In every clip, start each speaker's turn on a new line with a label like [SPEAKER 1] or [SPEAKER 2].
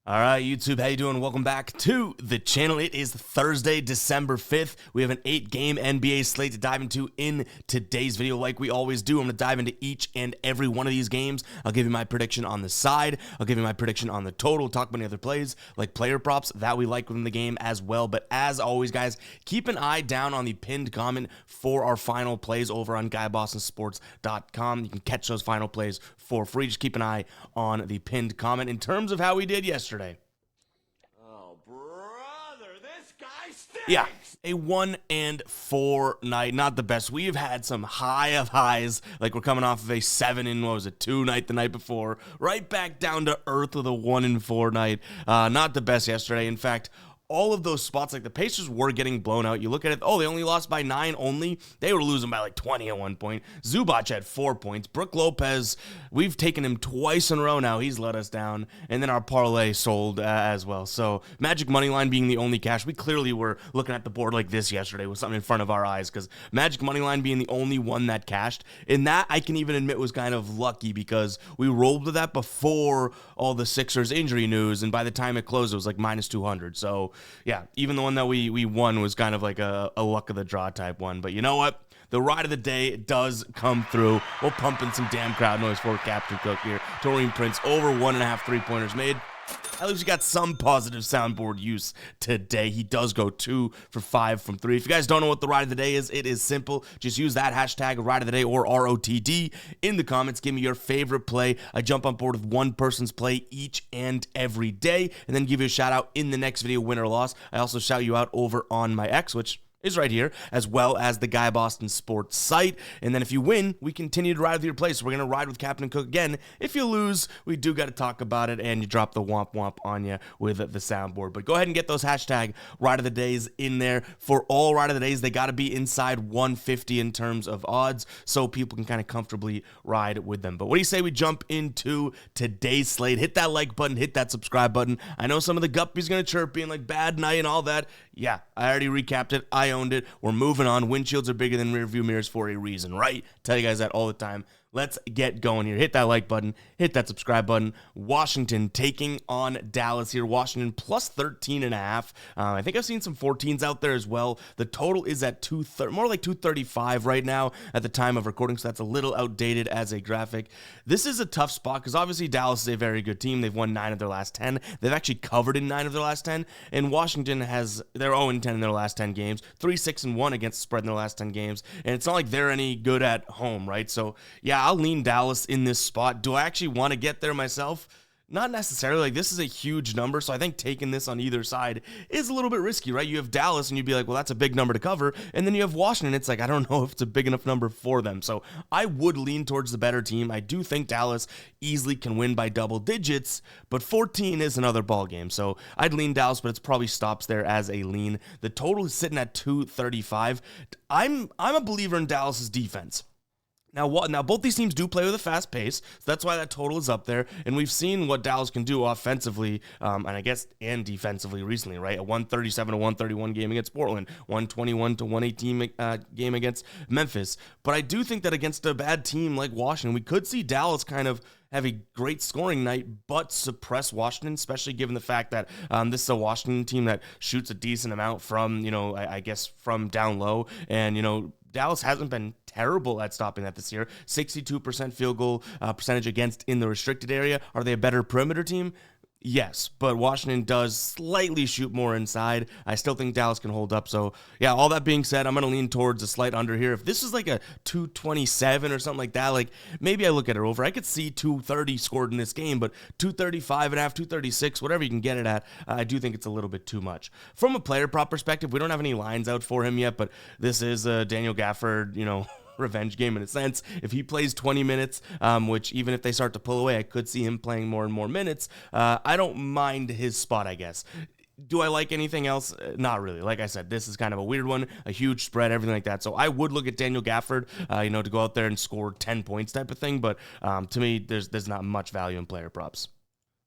[SPEAKER 1] All right, YouTube, how you doing? Welcome back to the channel. It is Thursday, December 5th. We have an 8-game NBA slate to dive into in today's video. Like we always do, I'm going to dive into each and every one of these games. I'll give you my prediction on the side. I'll give you my prediction on the total. Talk about any other plays, like player props that we like within the game as well. But as always, guys, keep an eye down on the pinned comment for our final plays over on GuyBostonSports.com. You can catch those final plays for free. Just keep an eye on the pinned comment. In terms of how we did yesterday, yeah, a 1-4 night, not the best. We've had some high of highs, like we're coming off of a 2 night the night before, right back down to earth with a 1-4 night. Not the best yesterday. In fact, all of those spots, like the Pacers were getting blown out. You look at it, oh, they only lost by 9 only. They were losing by like 20 at one point. Zubac had 4 points. Brook Lopez, we've taken him twice in a row now. He's let us down. And then our parlay sold as well. So Magic Moneyline being the only cash. We clearly were looking at the board like this yesterday with something in front of our eyes because Magic Moneyline being the only one that cashed. And that I can even admit was kind of lucky because we rolled with that before all the Sixers injury news. And by the time it closed, it was like minus 200. So yeah, even the one that we won was kind of like a luck of the draw type one. But you know what? The ride of the day does come through. We'll pump in some damn crowd noise for Captain Cook here. Taurean Prince over 1.5 3-pointers made. At least we got some positive soundboard use today. He does go 2 for 5 from 3. If you guys don't know what the ride of the day is, it is simple. Just use that hashtag ride of the day or ROTD in the comments. Give me your favorite play. I jump on board with one person's play each and every day and then give you a shout out in the next video, win or loss. I also shout you out over on my X, which is right here, as well as the Guy Boston Sports site. And then if you win, we continue to ride with your play. So we're going to ride with Captain Cook again. If you lose, we do got to talk about it, and you drop the womp womp on you with the soundboard. But go ahead and get those hashtag ride of the days in there. For all ride of the days, they got to be inside 150 in terms of odds so people can kind of comfortably ride with them. But what do you say we jump into today's slate? Hit that like button, hit that subscribe button. I know some of the guppies going to chirp being like bad night and all that. Yeah, I already recapped it. I owned it. We're moving on. Windshields are bigger than rear view mirrors for a reason, right? Tell you guys that all the time. Let's get going here. Hit that like button. Hit that subscribe button. Washington taking on Dallas here. Washington plus 13.5. I think I've seen some 14s out there as well. The total is at more like 235 right now at the time of recording, so that's a little outdated as a graphic. This is a tough spot because obviously Dallas is a very good team. They've won 9 of their last 10. They've actually covered in 9 of their last 10. And Washington they're 0-10 in their last 10 games. 3-6-1 against the spread in their last 10 games. And it's not like they're any good at home, right? So yeah, I'll lean Dallas in this spot. Do I actually want to get there myself? Not necessarily. Like, this is a huge number, so I think taking this on either side is a little bit risky, right? You have Dallas, and you'd be like, well, that's a big number to cover. And then you have Washington. It's like, I don't know if it's a big enough number for them. So I would lean towards the better team. I do think Dallas easily can win by double digits, but 14 is another ball game. So I'd lean Dallas, but it's probably stops there as a lean. The total is sitting at 235. I'm a believer in Dallas's defense. Now, both these teams do play with a fast pace, so that's why that total is up there, and we've seen what Dallas can do offensively, and defensively recently, right? A 137-131 game against Portland, 121-118 game against Memphis, but I do think that against a bad team like Washington, we could see Dallas kind of have a great scoring night, but suppress Washington, especially given the fact that this is a Washington team that shoots a decent amount from, I guess from down low, and, Dallas hasn't been terrible at stopping that this year. 62% field goal percentage against in the restricted area. Are they a better perimeter team? Yes, but Washington does slightly shoot more inside. I still think Dallas can hold up. So, yeah, all that being said, I'm going to lean towards a slight under here. If this is like a 227 or something like that, like maybe I look at it over. I could see 230 scored in this game, but 235.5, 236, whatever you can get it at, I do think it's a little bit too much. From a player prop perspective, we don't have any lines out for him yet, but this is Daniel Gafford, revenge game in a sense. If he plays 20 minutes, which even if they start to pull away, I could see him playing more and more minutes. I don't mind his spot, I guess. Do I like anything else? Not really. Like I said, this is kind of a weird one, a huge spread, everything like that. So I would look at Daniel Gafford, to go out there and score 10 points type of thing. But to me, there's not much value in player props.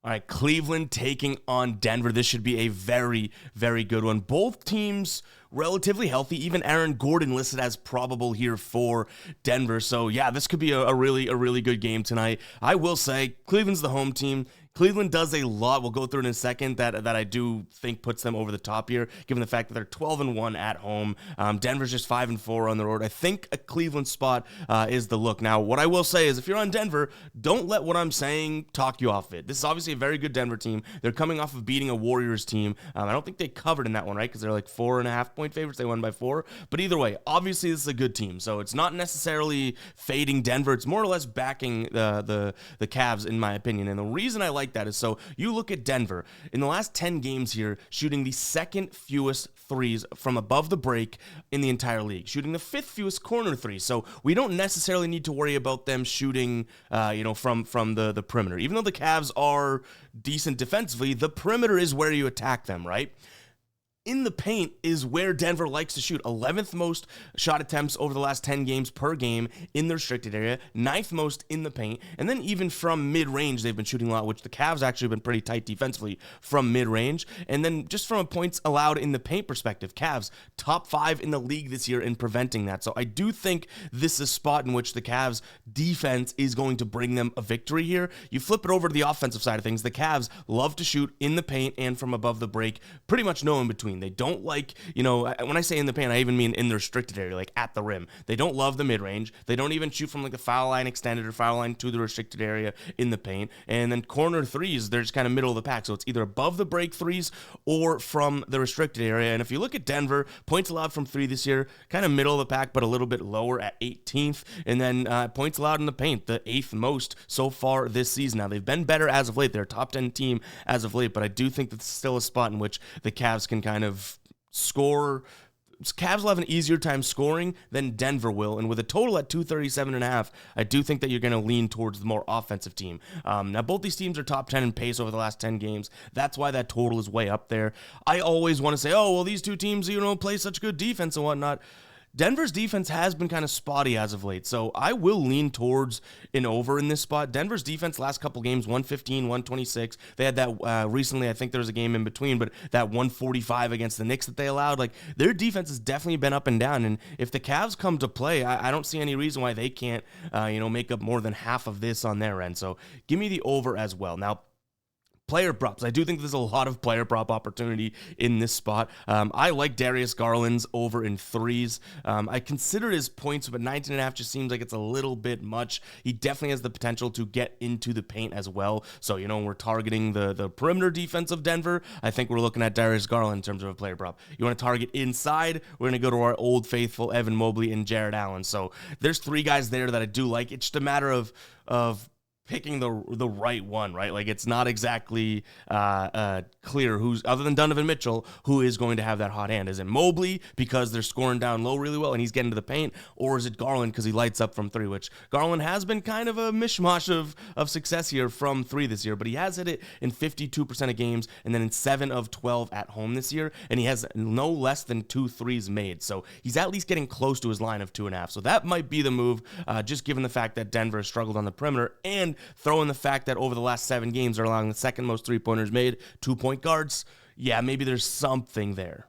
[SPEAKER 1] All right, Cleveland taking on Denver. This should be a very, very good one. Both teams relatively healthy. Even Aaron Gordon listed as probable here for Denver. So, yeah, this could be a really good game tonight. I will say Cleveland's the home team. Cleveland does a lot. We'll go through it in a second that I do think puts them over the top here, given the fact that they're 12-1 at home. Denver's just 5-4 on the road. I think a Cleveland spot is the look. Now, what I will say is if you're on Denver, don't let what I'm saying talk you off of it. This is obviously a very good Denver team. They're coming off of beating a Warriors team. I don't think they covered in that one, right? Because they're like 4.5-point favorites. They won by 4. But either way, obviously this is a good team. So it's not necessarily fading Denver. It's more or less backing the Cavs, in my opinion. And the reason I like that is so you look at Denver in the last 10 games here, shooting the second fewest threes from above the break in the entire league, shooting the 5th fewest corner threes. So we don't necessarily need to worry about them shooting, from the perimeter. Even though the Cavs are decent defensively, the perimeter is where you attack them, right? In the paint is where Denver likes to shoot. 11th most shot attempts over the last 10 games per game in the restricted area, 9th most in the paint, and then even from mid-range, they've been shooting a lot, which the Cavs actually have been pretty tight defensively from mid-range. And then just from a points allowed in the paint perspective, Cavs top 5 in the league this year in preventing that. So I do think this is a spot in which the Cavs defense is going to bring them a victory here. You flip it over to the offensive side of things, the Cavs love to shoot in the paint and from above the break, pretty much no in between. They don't like, when I say in the paint, I even mean in the restricted area, like at the rim. They don't love the mid-range. They don't even shoot from like the foul line extended or foul line to the restricted area in the paint. And then corner threes, they're just kind of middle of the pack. So it's either above the break threes or from the restricted area. And if you look at Denver, points allowed from 3 this year, kind of middle of the pack, but a little bit lower at 18th. And then points allowed in the paint, the 8th most so far this season. Now, they've been better as of late. They're a top 10 team as of late, but I do think that's still a spot in which the Cavs can kind of score. Cavs will have an easier time scoring than Denver will, and with a total at 237.5, I do think that you're going to lean towards the more offensive team. Now, both these teams are top 10 in pace over the last 10 games. That's why that total is way up there. I always want to say, oh, well, these two teams, play such good defense and whatnot. Denver's defense has been kind of spotty as of late, so I will lean towards an over in this spot. Denver's defense last couple games, 115, 126. They had that recently, I think there was a game in between, but that 145 against the Knicks that they allowed, like their defense has definitely been up and down, and if the Cavs come to play, I don't see any reason why they can't, make up more than half of this on their end, so give me the over as well. Now, player props. I do think there's a lot of player prop opportunity in this spot. I like Darius Garland's over in threes. I consider his points, but 19.5 just seems like it's a little bit much. He definitely has the potential to get into the paint as well. So, we're targeting the perimeter defense of Denver. I think we're looking at Darius Garland in terms of a player prop. You want to target inside? We're going to go to our old faithful Evan Mobley and Jared Allen. So there's 3 guys there that I do like. It's just a matter of picking the right one, right? Like it's not exactly clear who's, other than Donovan Mitchell, who is going to have that hot hand. Is it Mobley because they're scoring down low really well and he's getting to the paint, or is it Garland because he lights up from 3, which Garland has been kind of a mishmash of success here from 3 this year, but he has hit it in 52% of games and then in 7 of 12 at home this year, and he has no less than 2 threes made, so he's at least getting close to his line of 2.5, so that might be the move, just given the fact that Denver has struggled on the perimeter, and throw in the fact that over the last 7 games they're allowing the second most 3-pointers made, 2-point guards. Yeah, maybe there's something there.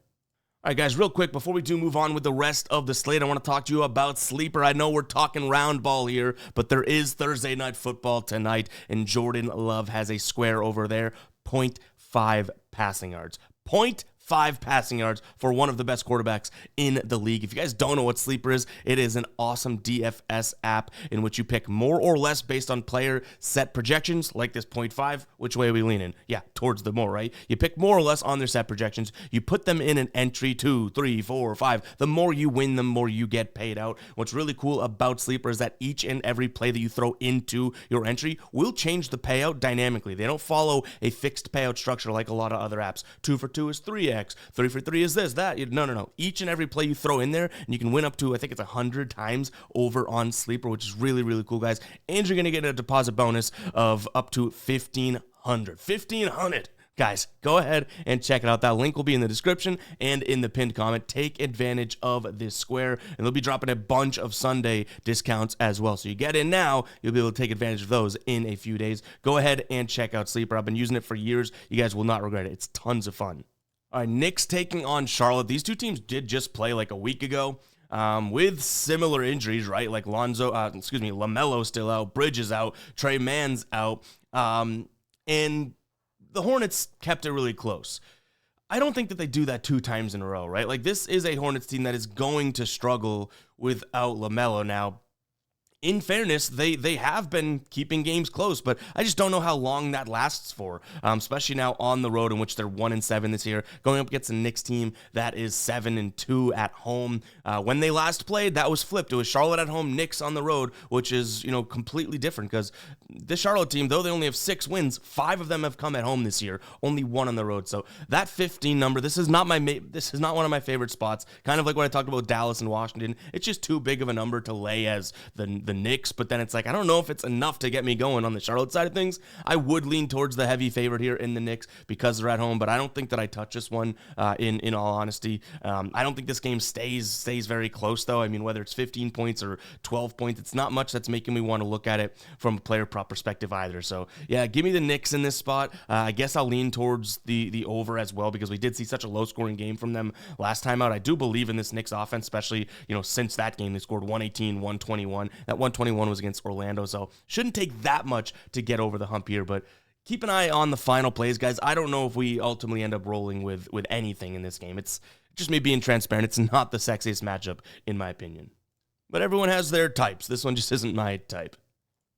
[SPEAKER 1] All right, guys, real quick, before we do move on with the rest of the slate, I want to talk to you about Sleeper. I know we're talking round ball here, but there is Thursday Night Football tonight, and Jordan Love has a square over there, 0.5 passing yards. 0.5 passing yards for one of the best quarterbacks in the league. If you guys don't know what Sleeper is, it is an awesome DFS app in which you pick more or less based on player set projections, like this 0.5. Which way are we leaning? Yeah, towards the more, right? You pick more or less on their set projections. You put them in an entry 2, 3, 4, 5. The more you win, the more you get paid out. What's really cool about Sleeper is that each and every play that you throw into your entry will change the payout dynamically. They don't follow a fixed payout structure like a lot of other apps. 2 for 2 is 3x. 3 for 3 is this, that. No. Each and every play you throw in there, and you can win up to, I think it's 100 times over on Sleeper, which is really, really cool, guys. And you're going to get a deposit bonus of up to $1,500. $1,500. Guys, go ahead and check it out. That link will be in the description and in the pinned comment. Take advantage of this square, and they'll be dropping a bunch of Sunday discounts as well. So you get in now, you'll be able to take advantage of those in a few days. Go ahead and check out Sleeper. I've been using it for years. You guys will not regret it. It's tons of fun. All right, Knicks taking on Charlotte. These two teams did just play like a week ago with similar injuries, right? Like LaMelo still out, Bridges out, Trey Mann's out. and the Hornets kept it really close. I don't think that they do that 2 times in a row, right? Like, this is a Hornets team that is going to struggle without LaMelo. Now, in fairness, they have been keeping games close, but I just don't know how long that lasts for, especially now on the road, in which they're 1-7 this year, going up against a Knicks team that is 7-2 at home. When they last played, that was flipped. It was Charlotte at home, Knicks on the road, which is, completely different, because the Charlotte team, though they only have 6 wins, 5 of them have come at home this year, only 1 on the road. So that 15 number, this is not one of my favorite spots. Kind of like what I talked about Dallas and Washington. It's just too big of a number to lay as the Knicks, but then it's like, I don't know if it's enough to get me going on the Charlotte side of things. I would lean towards the heavy favorite here in the Knicks because they're at home, but I don't think that I touch this one in all honesty. I don't think this game stays very close, though. I mean, whether it's 15 points or 12 points, it's not much that's making me want to look at it from a player prop perspective either. So yeah, give me the Knicks in this spot. I guess I'll lean towards the over as well, because we did see such a low scoring game from them last time out. I do believe in this Knicks offense, especially, since that game. They scored 118, 121. That 121 was against Orlando, so shouldn't take that much to get over the hump here, but keep an eye on the final plays, guys. I don't know if we ultimately end up rolling with anything in this game. It's just me being transparent. It's not the sexiest matchup, in my opinion. But everyone has their types. This one just isn't my type.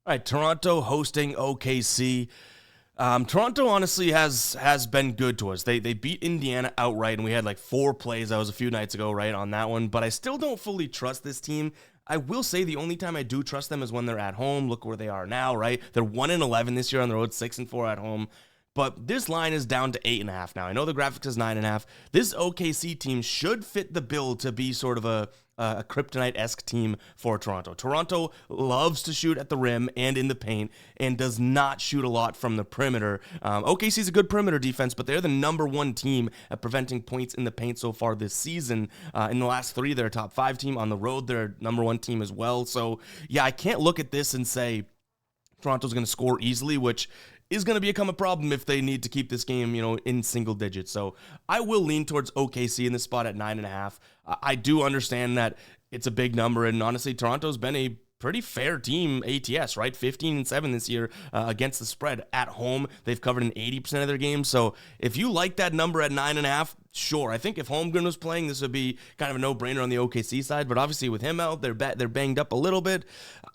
[SPEAKER 1] All right, Toronto hosting OKC. Toronto honestly has been good to us. They beat Indiana outright, and we had like 4 plays. That was a few nights ago, right, on that one. But I still don't fully trust this team. I will say the only time I do trust them is when they're at home. Look where they are now, right? They're 1-11 this year on the road, 6-4 at home. But this line is down to 8.5 now. I know the graphics is 9.5. This OKC team should fit the bill to be sort of a kryptonite-esque team for Toronto. Toronto loves to shoot at the rim and in the paint and does not shoot a lot from the perimeter. OKC's a good perimeter defense, but they're the number 1 team at preventing points in the paint so far this season. In the last 3, they're a top 5 team. On the road, they're number 1 team as well. So, yeah, I can't look at this and say Toronto's going to score easily, which is going to become a problem if they need to keep this game, in single digits. So I will lean towards OKC in this spot at 9.5. I do understand that it's a big number, and honestly, Toronto's been a pretty fair team ATS, right? 15-7 this year against the spread at home. They've covered in 80% of their games. So if you like that number at 9.5, sure. I think if Holmgren was playing, this would be kind of a no-brainer on the OKC side. But obviously with him out, they're banged up a little bit.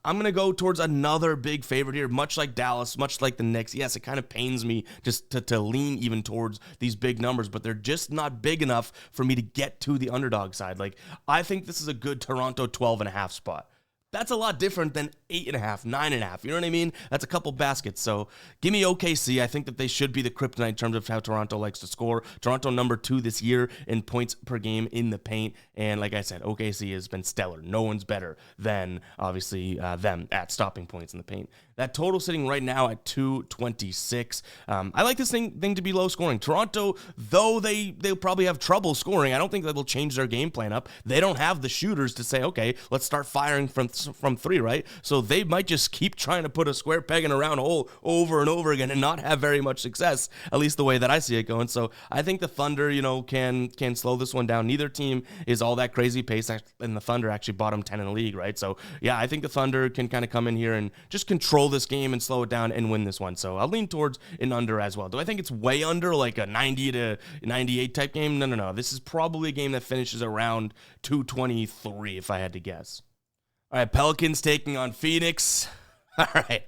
[SPEAKER 1] I'm going to go towards another big favorite here, much like Dallas, much like the Knicks. Yes, it kind of pains me just to lean even towards these big numbers, but they're just not big enough for me to get to the underdog side. Like, I think this is a good Toronto 12.5 spot. That's a lot different than 8.5, 9.5. You know what I mean? That's a couple baskets. So give me OKC. I think that they should be the kryptonite in terms of how Toronto likes to score. Toronto number 2 this year in points per game in the paint. And like I said, OKC has been stellar. No one's better than, obviously, them at stopping points in the paint. That total sitting right now at 226. I like this thing to be low scoring. Toronto, though they'll probably have trouble scoring, I don't think that will change their game plan up. They don't have the shooters to say, okay, let's start firing from 3, right? So they might just keep trying to put a square peg in a round hole over and over again and not have very much success, at least the way that I see it going. So I think the Thunder, can slow this one down. Neither team is all that crazy pace, and the Thunder actually bottom 10 in the league, right? So yeah, I think the Thunder can kind of come in here and just control this game and slow it down and win this one. So I'll lean towards an under as well. Do I think it's way under, like a 90 to 98 type game? No. This is probably a game that finishes around 223 if I had to guess. All right, Pelicans taking on Phoenix. All right.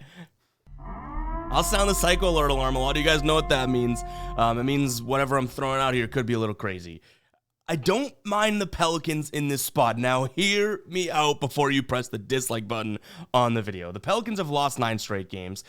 [SPEAKER 1] I'll sound the psycho alert alarm. A lot of you guys know what that means. It means whatever I'm throwing out here could be a little crazy. I don't mind the Pelicans in this spot. Now, hear me out before you press the dislike button on the video. The Pelicans have lost 9 straight games.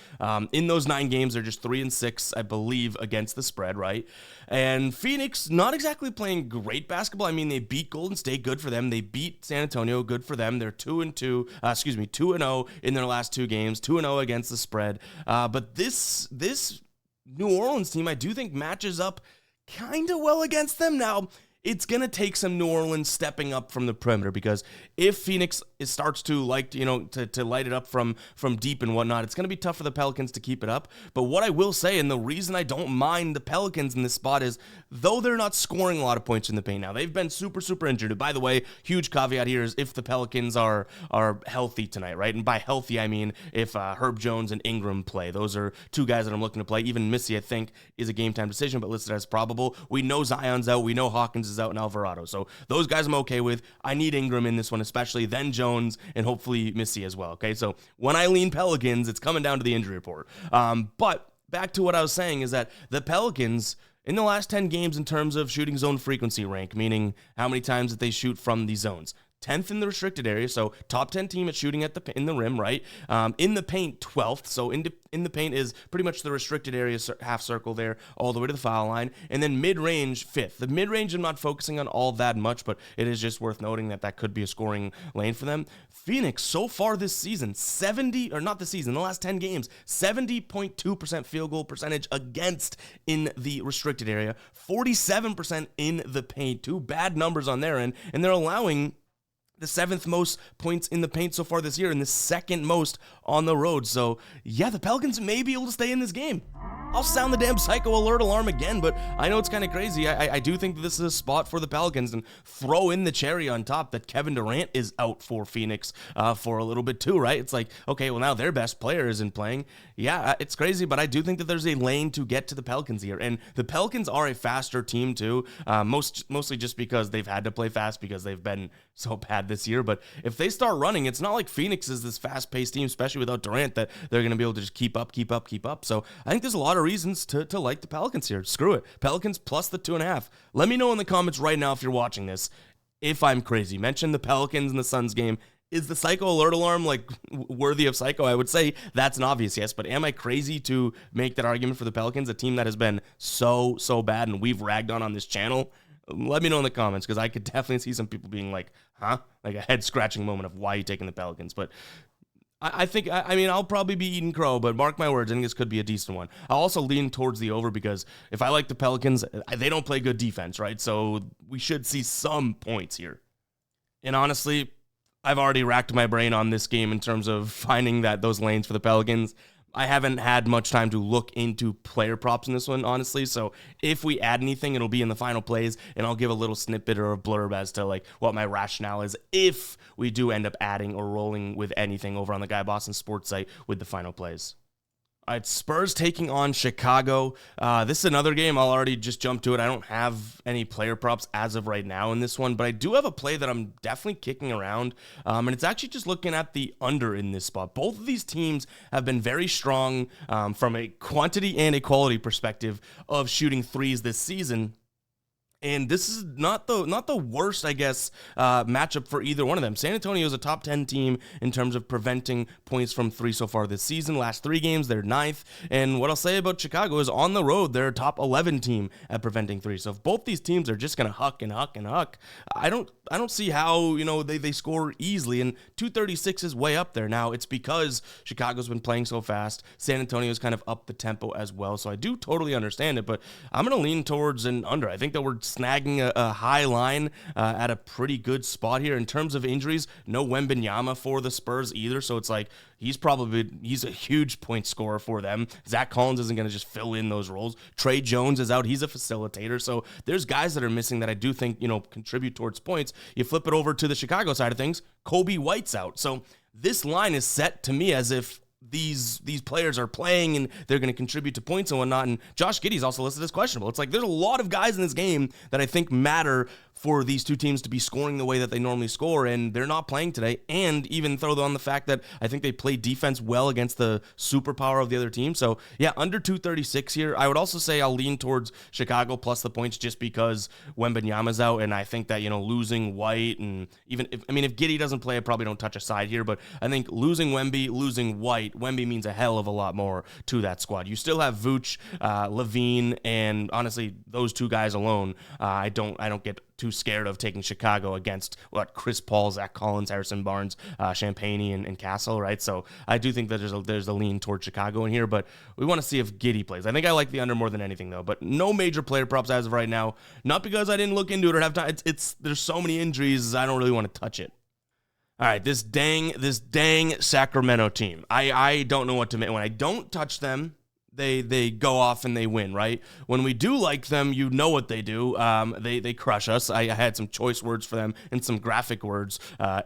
[SPEAKER 1] In those 9 games, they're just 3-6, I believe, against the spread, right? And Phoenix, not exactly playing great basketball. I mean, they beat Golden State, good for them. They beat San Antonio, good for them. They're 2-0 in their last 2 games, 2-0 against the spread. But this New Orleans team, I do think matches up kind of well against them. Now, it's going to take some New Orleans stepping up from the perimeter, because if Phoenix starts to to light it up from deep and whatnot, it's going to be tough for the Pelicans to keep it up. But what I will say, and the reason I don't mind the Pelicans in this spot, is though they're not scoring a lot of points in the paint now, they've been super injured. By the way, huge caveat here is if the Pelicans are healthy tonight, right? And by healthy, I mean if Herb Jones and Ingram play. Those are two guys that I'm looking to play. Even Missy, I think, is a game time decision, but listed as probable. We know Zion's out. We know Hawkins is out in Alvarado. So those guys I'm okay with. I need Ingram in this one especially, then Jones, and hopefully Missy as well, okay? So when I lean Pelicans, it's coming down to the injury report. But back to what I was saying is that the Pelicans, in the last 10 games in terms of shooting zone frequency rank, meaning how many times that they shoot from these zones, 10th in the restricted area, so top 10 team at shooting in the rim, right? In the paint, 12th, so in the paint is pretty much the restricted area half circle there, all the way to the foul line, and then mid-range, 5th. The mid-range I'm not focusing on all that much, but it is just worth noting that could be a scoring lane for them. Phoenix, so far this season, the last 10 games, 70.2% field goal percentage against in the restricted area, 47% in the paint, two bad numbers on their end, and they're allowing the 7th most points in the paint so far this year and the 2nd most on the road. So, yeah, the Pelicans may be able to stay in this game. I'll sound the damn psycho alert alarm again, but I know it's kind of crazy. I do think that this is a spot for the Pelicans, and throw in the cherry on top that Kevin Durant is out for Phoenix for a little bit too, right? It's like, okay, well, now their best player isn't playing. Yeah, it's crazy, but I do think that there's a lane to get to the Pelicans here, and the Pelicans are a faster team too, mostly just because they've had to play fast because they've been so bad this year. But if they start running, it's not like Phoenix is this fast-paced team, especially without Durant, that they're going to be able to just keep up. So I think there's a lot of reasons to like the Pelicans here. Screw it. Pelicans plus the 2.5. Let me know in the comments right now if you're watching this if I'm crazy. Mention the Pelicans and the Suns game. Is the psycho alert alarm worthy of psycho? I would say that's an obvious yes, but am I crazy to make that argument for the Pelicans, a team that has been so bad and we've ragged on this channel? Let me know in the comments, because I could definitely see some people being like, huh? Like a head-scratching moment of why you taking the Pelicans. But I think, I'll probably be eating crow, but mark my words, I think this could be a decent one. I'll also lean towards the over, because if I like the Pelicans, they don't play good defense, right? So we should see some points here. And honestly, I've already racked my brain on this game in terms of finding those lanes for the Pelicans. I haven't had much time to look into player props in this one, honestly. So if we add anything, it'll be in the final plays, and I'll give a little snippet or a blurb as to what my rationale is if we do end up adding or rolling with anything over on the Guy Boston Sports site with the final plays. All right, Spurs taking on Chicago. This is another game. I'll already just jump to it. I don't have any player props as of right now in this one, but I do have a play that I'm definitely kicking around, and it's actually just looking at the under in this spot. Both of these teams have been very strong from a quantity and a quality perspective of shooting threes this season. And this is not the worst, I guess, matchup for either one of them. San Antonio is a top 10 team in terms of preventing points from three so far this season. Last 3 games, they're 9th. And what I'll say about Chicago is on the road, they're a top 11 team at preventing three. So if both these teams are just going to huck, I don't see how, they score easily. And 236 is way up there. Now, it's because Chicago's been playing so fast. San Antonio's kind of up the tempo as well. So I do totally understand it, but I'm going to lean towards an under. I think that we're snagging a high line at a pretty good spot here. In terms of injuries, no Wembanyama for the Spurs either, so it's like he's a huge point scorer for them. Zach Collins isn't going to just fill in those roles. Trey Jones is out. He's a facilitator, so there's guys that are missing that I do think, contribute towards points. You flip it over to the Chicago side of things, Kobe White's out. So this line is set to me as if these players are playing and they're going to contribute to points and whatnot. And Josh Giddey's also listed as questionable. It's like there's a lot of guys in this game that I think matter for these two teams to be scoring the way that they normally score, and they're not playing today. And even throw on the fact that I think they play defense well against the superpower of the other team. So yeah, under 236 here. I would also say I'll lean towards Chicago plus the points just because Wembanyama's out, and I think that, losing White, and even if Giddey doesn't play, I probably don't touch a side here, but I think losing Wemby, losing White, Wemby means a hell of a lot more to that squad. You still have Vooch, Levine, and honestly, those two guys alone, I don't get too scared of taking Chicago against Chris Paul, Zach Collins, Harrison Barnes, Champagny, and Castle, right? So I do think that there's a lean toward Chicago in here, but we want to see if Giddey plays. I think I like the under more than anything, though, but no major player props as of right now. Not because I didn't look into it or have time. There's so many injuries, I don't really want to touch it. All right, this dang Sacramento team. I don't know what to make. When I don't touch them, they go off and they win, right? When we do like them, you know what they do. They crush us. I had some choice words for them and some graphic words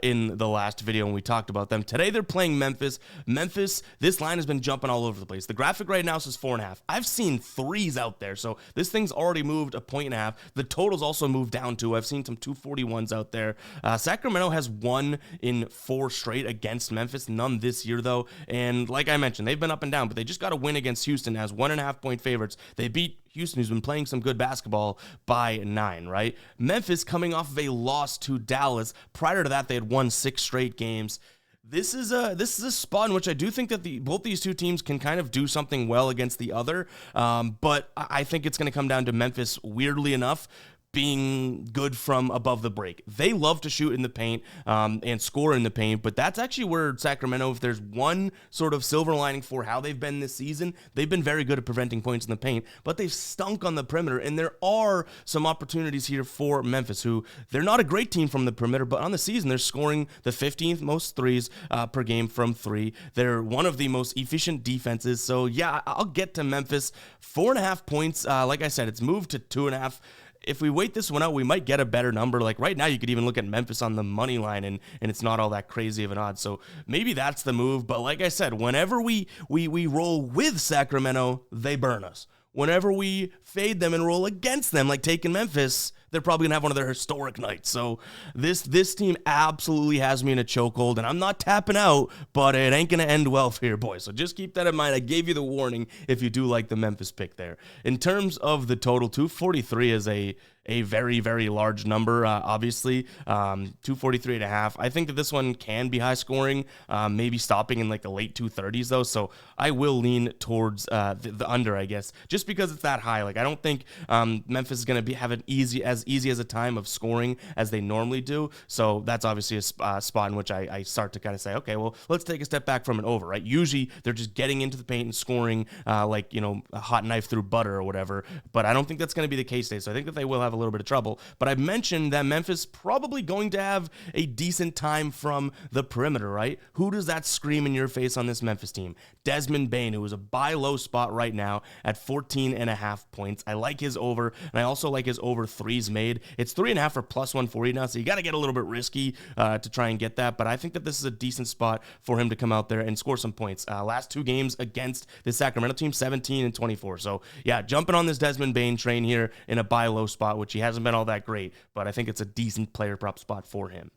[SPEAKER 1] in the last video when we talked about them. Today they're playing Memphis. Memphis, this line has been jumping all over the place. The graphic right now says 4.5. I've seen 3s out there, so this thing's already moved 1.5. The total's also moved down too. I've seen some 241s out there. Sacramento has won in 4 straight against Memphis. None this year, though. And like I mentioned, they've been up and down, but they just got to win against Houston as 1.5 point favorites. They beat Houston, who's been playing some good basketball, by 9, right? Memphis coming off of a loss to Dallas. Prior to that, they had won 6 straight games. This is a spot in which I do think that both these two teams can kind of do something well against the other, but I think it's going to come down to Memphis, weirdly enough, being good from above the break. They love to shoot in the paint and score in the paint, but that's actually where Sacramento, if there's one sort of silver lining for how they've been this season, they've been very good at preventing points in the paint, but they've stunk on the perimeter, and there are some opportunities here for Memphis, who they're not a great team from the perimeter, but on the season, they're scoring the 15th most threes per game from 3. They're one of the most efficient defenses, so yeah, I'll get to Memphis. 4.5 points, like I said, it's moved to 2.5. If we wait this one out, we might get a better number. Like right now, you could even look at Memphis on the money line, and it's not all that crazy of an odds. So maybe that's the move. But like I said, whenever we roll with Sacramento, they burn us. Whenever we fade them and roll against them, like taking Memphis, they're probably going to have one of their historic nights. So this team absolutely has me in a chokehold, and I'm not tapping out, but it ain't going to end well for your boys. So just keep that in mind. I gave you the warning if you do like the Memphis pick there. In terms of the total, 243 is a very, very large number, obviously. 243.5. I think that this one can be high scoring, maybe stopping in like the late 230s, though. So I will lean towards the under, I guess, just because it's that high. Like I don't think Memphis is going to have an easy as a time of scoring as they normally do. So that's obviously a spot in which I start to kind of say, okay, well, let's take a step back from an over, right? Usually they're just getting into the paint and scoring like, a hot knife through butter or whatever. But I don't think that's going to be the case today. So I think that they will have a little bit of trouble. But I mentioned that Memphis probably going to have a decent time from the perimeter, right? Who does that scream in your face on this Memphis team? Desmond Bane, who is a buy low spot right now at 14.5 points. I like his over, and I also like his over 3s made. It's 3.5 for plus 140 now, so you got to get a little bit risky to try and get that. But I think that this is a decent spot for him to come out there and score some points. Last 2 games against the Sacramento team, 17 and 24. So yeah, jumping on this Desmond Bane train here in a buy low spot, which he hasn't been all that great, but I think it's a decent player prop spot for him.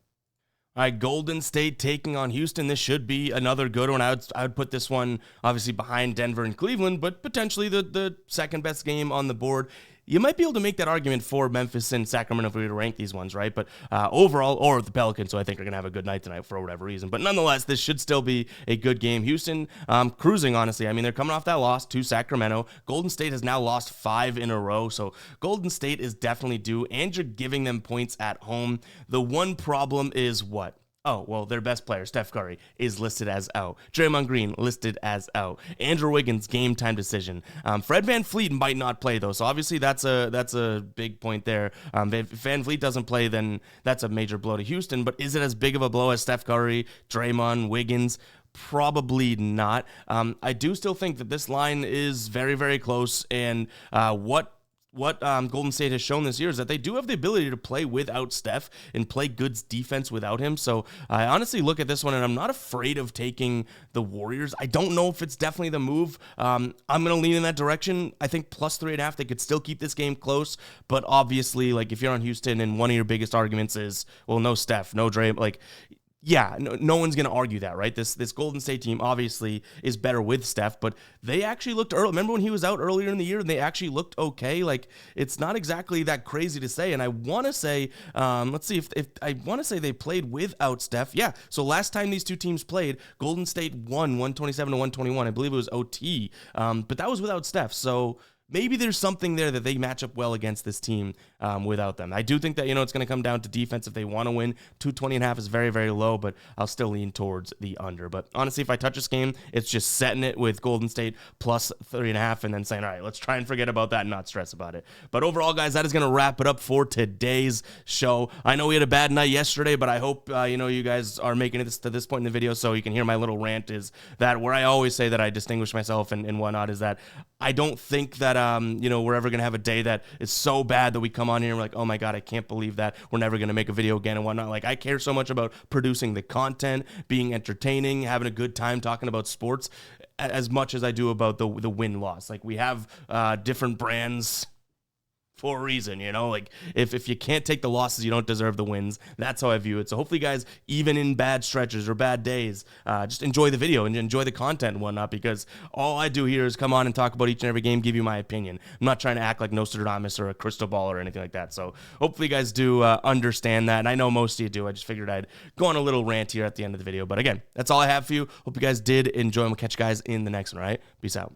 [SPEAKER 1] All right, Golden State taking on Houston. This should be another good one. I would put this one obviously behind Denver and Cleveland, but potentially the second best game on the board. You might be able to make that argument for Memphis and Sacramento if we were to rank these ones, right? But overall, or the Pelicans, so I think are going to have a good night tonight for whatever reason. But nonetheless, this should still be a good game. Houston cruising, honestly. I mean, they're coming off that loss to Sacramento. Golden State has now lost 5 in a row, so Golden State is definitely due, and you're giving them points at home. The one problem is what? Oh, well, their best player, Steph Curry, is listed as out. Draymond Green listed as out. Andrew Wiggins, game time decision. Fred VanVleet might not play, though, so obviously that's a big point there. If VanVleet doesn't play, then that's a major blow to Houston, but is it as big of a blow as Steph Curry, Draymond, Wiggins? Probably not. I do still think that this line is very, very close, and what Golden State has shown this year is that they do have the ability to play without Steph and play good defense without him. So I honestly look at this one, and I'm not afraid of taking the Warriors. I don't know if it's definitely the move. I'm going to lean in that direction. I think plus 3.5, they could still keep this game close. But obviously, like if you're on Houston and one of your biggest arguments is, well, no Steph, no Dre, like, yeah, no one's going to argue that, right? This Golden State team obviously is better with Steph, but they actually looked early. Remember when he was out earlier in the year and they actually looked okay? Like, it's not exactly that crazy to say. And I want to say, let's see, if I want to say they played without Steph. Yeah, so last time these two teams played, Golden State won 127 to 121. I believe it was OT, but that was without Steph. So maybe there's something there that they match up well against this team without them. I do think that, it's going to come down to defense if they want to win. 220.5 is very, very low, but I'll still lean towards the under. But honestly, if I touch this game, it's just setting it with Golden State plus 3.5 and then saying, all right, let's try and forget about that and not stress about it. But overall, guys, that is going to wrap it up for today's show. I know we had a bad night yesterday, but I hope, you guys are making it to this point in the video so you can hear my little rant is that where I always say that I distinguish myself and whatnot is that I don't think that, we're ever going to have a day that is so bad that we come on here and we're like, oh my God, I can't believe that we're never going to make a video again and whatnot. Like, I care so much about producing the content, being entertaining, having a good time talking about sports as much as I do about the win-loss. Like, we have different brands for a reason, like if you can't take the losses, you don't deserve the wins. That's how I view it. So hopefully, guys, even in bad stretches or bad days, just enjoy the video and enjoy the content and whatnot, because all I do here is come on and talk about each and every game, give you my opinion. I'm not trying to act like Nostradamus or a crystal ball or anything like that. So hopefully you guys do understand that, and I know most of you do. I just figured I'd go on a little rant here at the end of the video. But again, that's all I have for you. Hope you guys did enjoy, and we'll catch you guys in the next one, all right? Peace out.